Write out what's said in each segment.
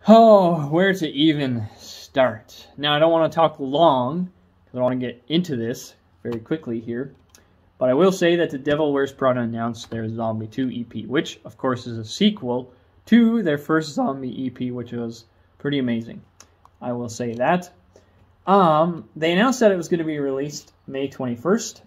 Oh, where to even start? Now, I don't want to talk long, because I want to get into this very quickly here. But I will say that The Devil Wears Prada announced their Zombie 2 EP, which, of course, is a sequel to their first Zombie EP, which was pretty amazing. I will say that. They announced that it was going to be released May 21st.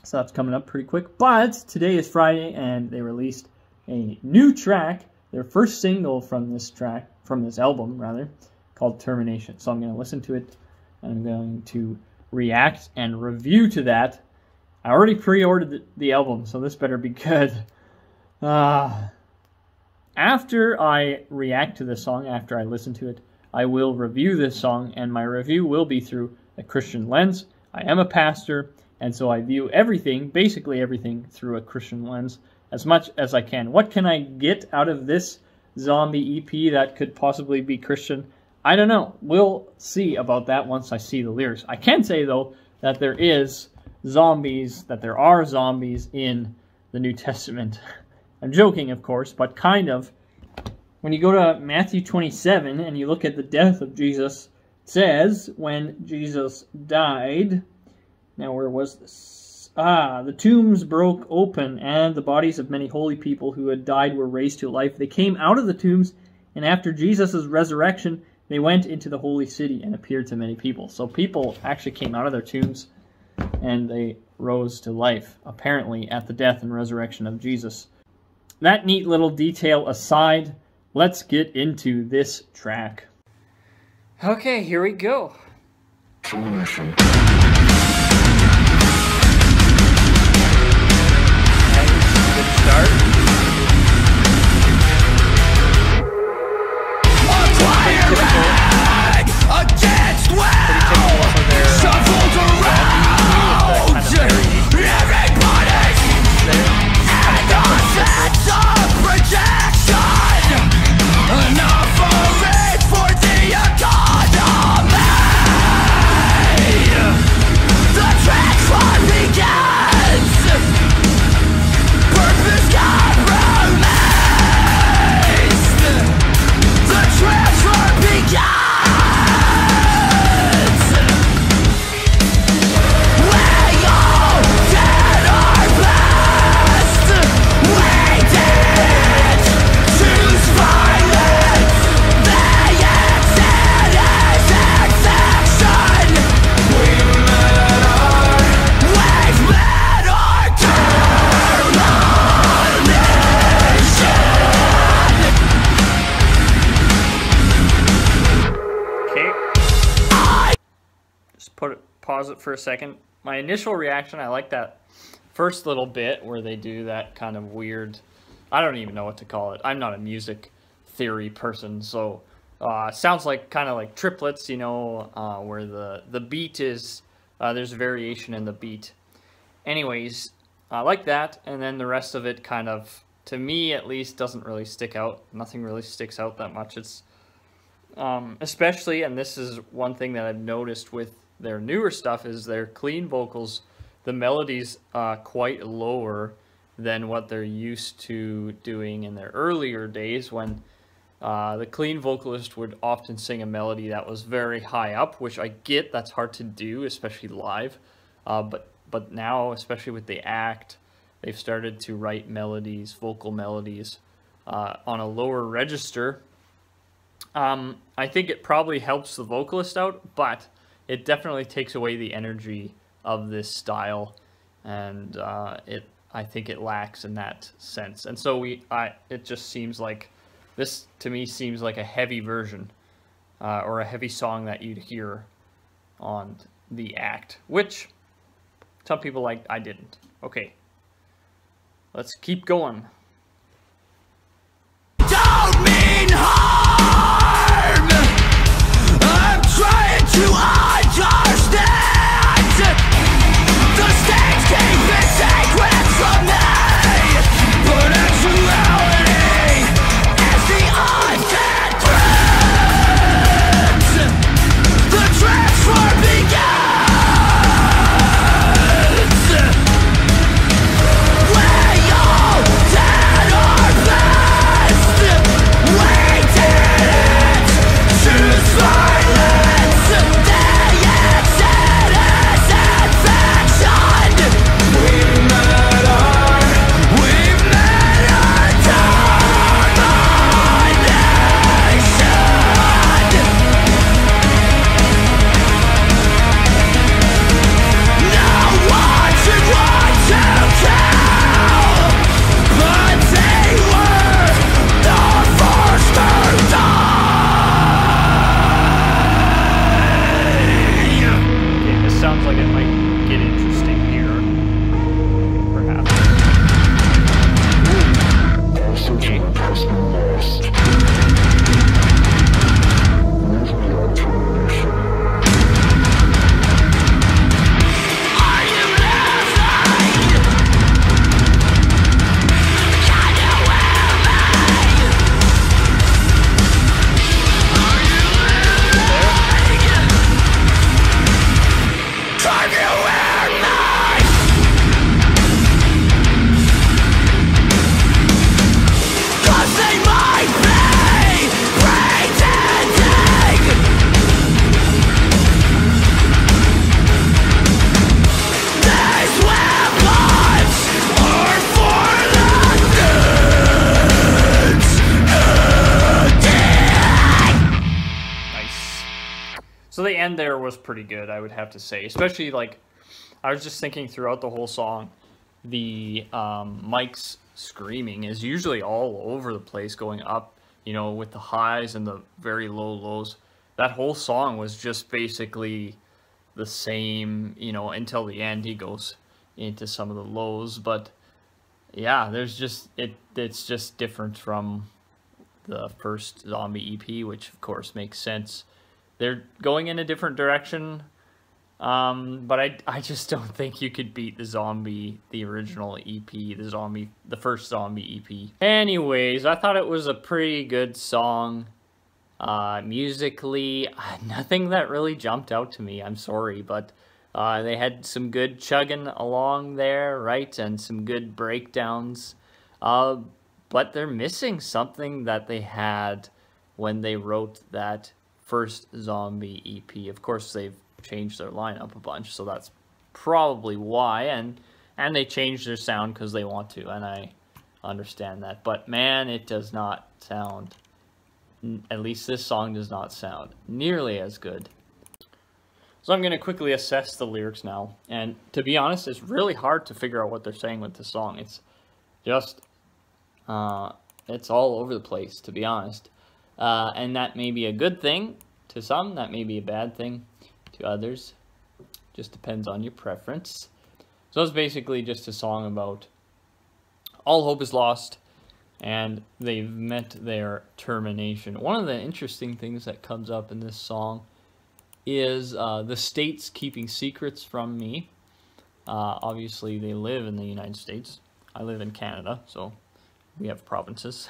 So that's coming up pretty quick. But today is Friday, and they released a new track, their first single from this album, rather, called Termination. So I'm going to listen to it, and I'm going to react and review to that. I already pre-ordered the album, so this better be good. After I react to this song, after I listen to it, I will review this song, and my review will be through a Christian lens. I am a pastor, and so I view everything, basically everything, through a Christian lens as much as I can. What can I get out of this Zombie EP that could possibly be Christian? I don't know. We'll see about that once I see the lyrics. I can say, though, that there are zombies in the New Testament. I'm joking, of course, but kind of. When you go to Matthew 27 and you look at the death of Jesus, it says, when Jesus died, now where was this? The tombs broke open, and the bodies of many holy people who had died were raised to life. They came out of the tombs, and after Jesus' resurrection, they went into the holy city and appeared to many people. So people actually came out of their tombs, and they rose to life, apparently, at the death and resurrection of Jesus. That neat little detail aside, let's get into this track. Okay, here we go. Termination. Good start. Acquiring against will, shuffled around everybody's and a sense of projection. Enough of it for the economy. The transfer begins. Purpose compromised. The transfer begins. We all did our best. We did choose violence. The exit is exception. We've met our pause it for a second. My initial reaction, I like that first little bit where they do that kind of weird, I don't even know what to call it. I'm not a music theory person, so sounds like kind of like triplets, you know, where the beat is, there's a variation in the beat. Anyways, I like that, and then the rest of it kind of, to me at least, doesn't really stick out. Nothing really sticks out that much. It's especially, and this is one thing that I've noticed with their newer stuff, is their clean vocals, the melodies quite lower than what they're used to doing in their earlier days, when the clean vocalist would often sing a melody that was very high up, which I get that's hard to do, especially live, but now, especially with the act, they've started to write melodies, vocal melodies, on a lower register. I think it probably helps the vocalist out, but it definitely takes away the energy of this style, and I think it lacks in that sense. And so it just seems like, this to me seems like a heavy version, or a heavy song that you'd hear on the act, which some people liked. I didn't. Okay, let's keep going. Don't mean harm. I'm trying to understand. The stakes keep it sacred from me, but actuality is the undead threat. The transfer begins. We all die. end there was pretty good, I would have to say. Especially, like, I was just thinking throughout the whole song, the Mike's screaming is usually all over the place, going up, you know, with the highs and the very low lows. That whole song was just basically the same, you know, until the end. He goes into some of the lows, but yeah, there's just, it's just different from the first Zombie EP, which of course makes sense. They're going in a different direction. But I just don't think you could beat the original EP, the first Zombie EP. Anyways, I thought it was a pretty good song. Musically, nothing that really jumped out to me, I'm sorry, but they had some good chugging along there, right, and some good breakdowns. But they're missing something that they had when they wrote that first Zombie EP. Of course, they've changed their lineup a bunch, so that's probably why, and they changed their sound because they want to, and I understand that. But man, it does not sound, at least this song does not sound nearly as good. So I'm going to quickly assess the lyrics now, and to be honest, it's really hard to figure out what they're saying with the song. It's just it's all over the place, to be honest, and that may be a good thing to some, that may be a bad thing to others. Just depends on your preference. So it's basically just a song about all hope is lost and they've met their termination. One of the interesting things that comes up in this song is the states keeping secrets from me. Obviously they live in the United States. I live in Canada, so we have provinces.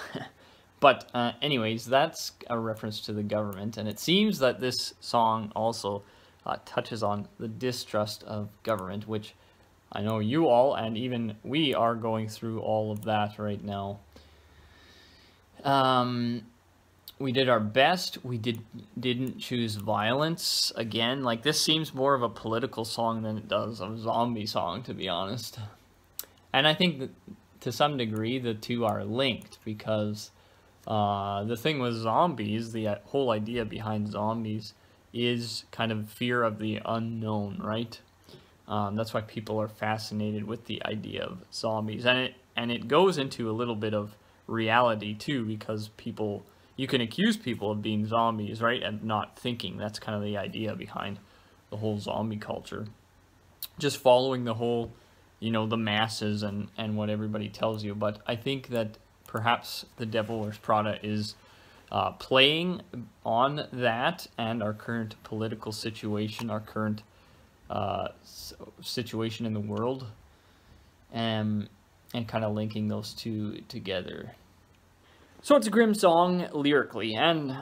But anyways, that's a reference to the government, and it seems that this song also touches on the distrust of government, which I know you all, and even we, are going through all of that right now. We did our best. We didn't choose violence. Again, like, this seems more of a political song than it does a zombie song, to be honest. And I think that to some degree the two are linked, because the thing with zombies, the whole idea behind zombies is kind of fear of the unknown, right? That's why people are fascinated with the idea of zombies, and it goes into a little bit of reality too, because you can accuse people of being zombies, right, and not thinking. That's kind of the idea behind the whole zombie culture, just following the whole, you know, the masses and what everybody tells you. But I think that perhaps The Devil Wears Prada is playing on that and our current political situation, our current situation in the world, and kind of linking those two together. So it's a grim song lyrically, and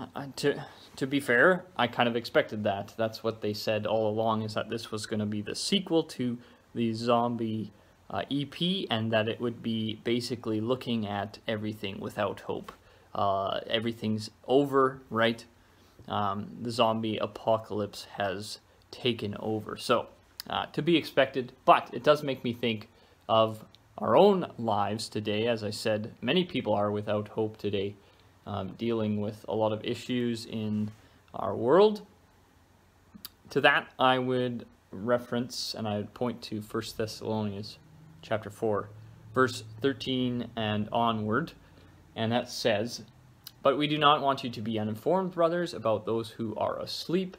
to be fair, I kind of expected that. That's what they said all along, is that this was going to be the sequel to the Zombie EP, and that it would be basically looking at everything without hope. Everything's over, right? The zombie apocalypse has taken over. So, to be expected, but it does make me think of our own lives today. As I said, many people are without hope today, dealing with a lot of issues in our world. To that, I would reference, and I would point to 1 Thessalonians chapter 4, verse 13 and onward. And that says, "But we do not want you to be uninformed, brothers, about those who are asleep."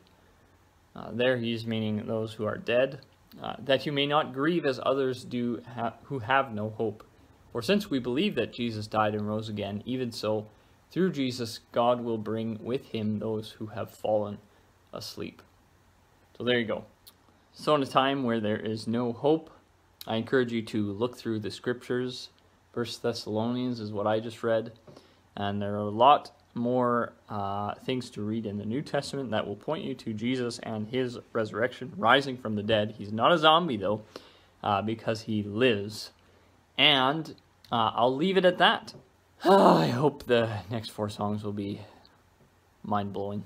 There he's meaning those who are dead. "That you may not grieve as others do who have no hope. For since we believe that Jesus died and rose again, even so, through Jesus, God will bring with him those who have fallen asleep." So there you go. So in a time where there is no hope, I encourage you to look through the scriptures. 1 Thessalonians is what I just read, and there are a lot more things to read in the New Testament that will point you to Jesus and his resurrection, rising from the dead. He's not a zombie, though, because he lives. And I'll leave it at that. I hope the next 4 songs will be mind-blowing.